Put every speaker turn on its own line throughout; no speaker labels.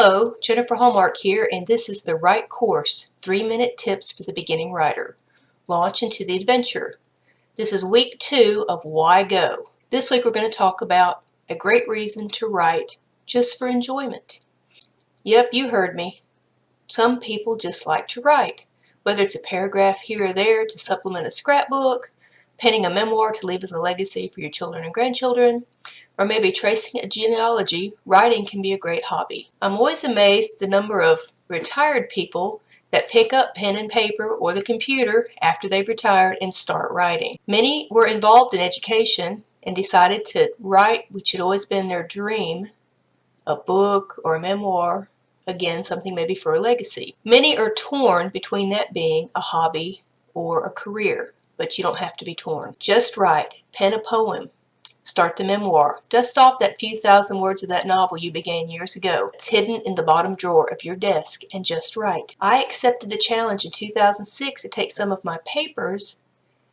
Hello, Jennifer Hallmark here, and this is the Write Course, 3-minute tips for the beginning writer. Launch into the adventure. This is week 2 of Why Go. This week we're going to talk about a great reason to write just for enjoyment. Yep, you heard me. Some people just like to write, whether it's a paragraph here or there to supplement a scrapbook, penning a memoir to leave as a legacy for your children and grandchildren, or maybe tracing a genealogy. Writing can be a great hobby. I'm always amazed at the number of retired people that pick up pen and paper or the computer after they've retired and start writing. Many were involved in education and decided to write, which had always been their dream, a book or a memoir, again, something maybe for a legacy. Many are torn between that being a hobby or a career, but you don't have to be torn. Just write, pen a poem, start the memoir. Dust off that few thousand words of that novel you began years ago. It's hidden in the bottom drawer of your desk, and just write. I accepted the challenge in 2006 to take some of my papers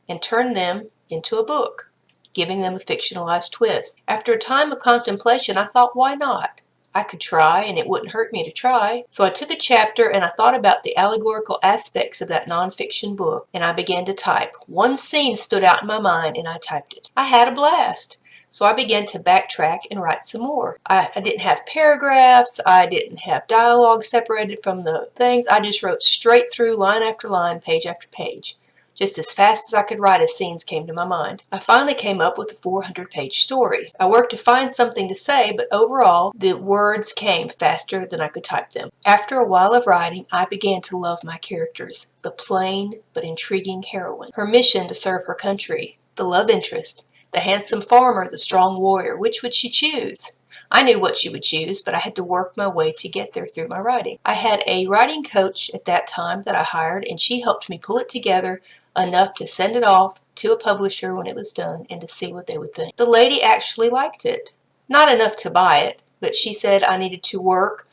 and turn them into a book, giving them a fictionalized twist. After a time of contemplation, I thought, why not? I could try, and it wouldn't hurt me to try. So I took a chapter and I thought about the allegorical aspects of that nonfiction book, and I began to type. One scene stood out in my mind, and I typed it. I had a blast. So I began to backtrack and write some more. I didn't have paragraphs. I didn't have dialogue separated from the things. I just wrote straight through, line after line, page after page, just as fast as I could write as scenes came to my mind. I finally came up with a 400-page story. I worked to find something to say, but overall, the words came faster than I could type them. After a while of writing, I began to love my characters, the plain but intriguing heroine, her mission to serve her country, the love interest, the handsome farmer, the strong warrior. Which would she choose? I knew what she would choose, but I had to work my way to get there through my writing. I had a writing coach at that time that I hired, and she helped me pull it together enough to send it off to a publisher when it was done and to see what they would think. The lady actually liked it. Not enough to buy it, but she said I needed to work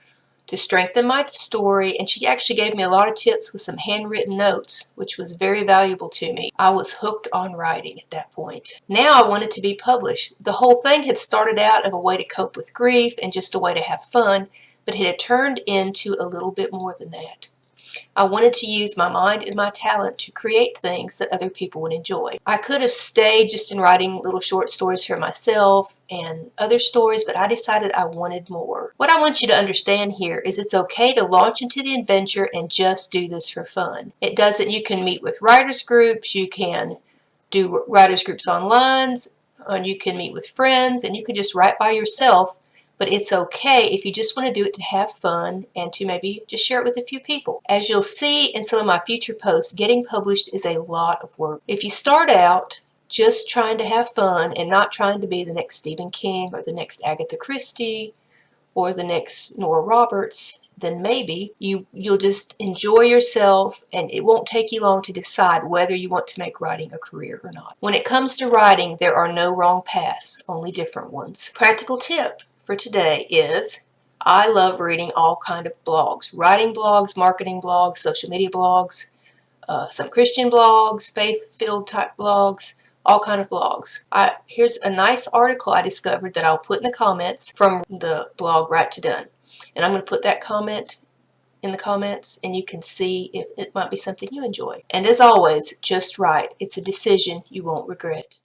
to strengthen my story, and she actually gave me a lot of tips with some handwritten notes, which was very valuable to me. I was hooked on writing at that point. Now I wanted to be published. The whole thing had started out as a way to cope with grief and just a way to have fun, but it had turned into a little bit more than that. I wanted to use my mind and my talent to create things that other people would enjoy. I could have stayed just in writing little short stories for myself and other stories, but I decided I wanted more. What I want you to understand here is it's okay to launch into the adventure and just do this for fun. It doesn't. You can meet with writers groups, you can do writers groups online, and you can meet with friends, and you can just write by yourself. But it's okay if you just want to do it to have fun and to maybe just share it with a few people. As you'll see in some of my future posts, getting published is a lot of work. If you start out just trying to have fun and not trying to be the next Stephen King or the next Agatha Christie or the next Nora Roberts, then maybe you'll just enjoy yourself, and it won't take you long to decide whether you want to make writing a career or not. When it comes to writing, there are no wrong paths, only different ones. Practical tip for today is I love reading all kind of blogs. Writing blogs, marketing blogs, social media blogs, some Christian blogs, faith-filled type blogs, all kind of blogs. Here's a nice article I discovered that I'll put in the comments from the blog Write to Done. And I'm going to put that comment in the comments, and you can see if it might be something you enjoy. And as always, just write. It's a decision you won't regret.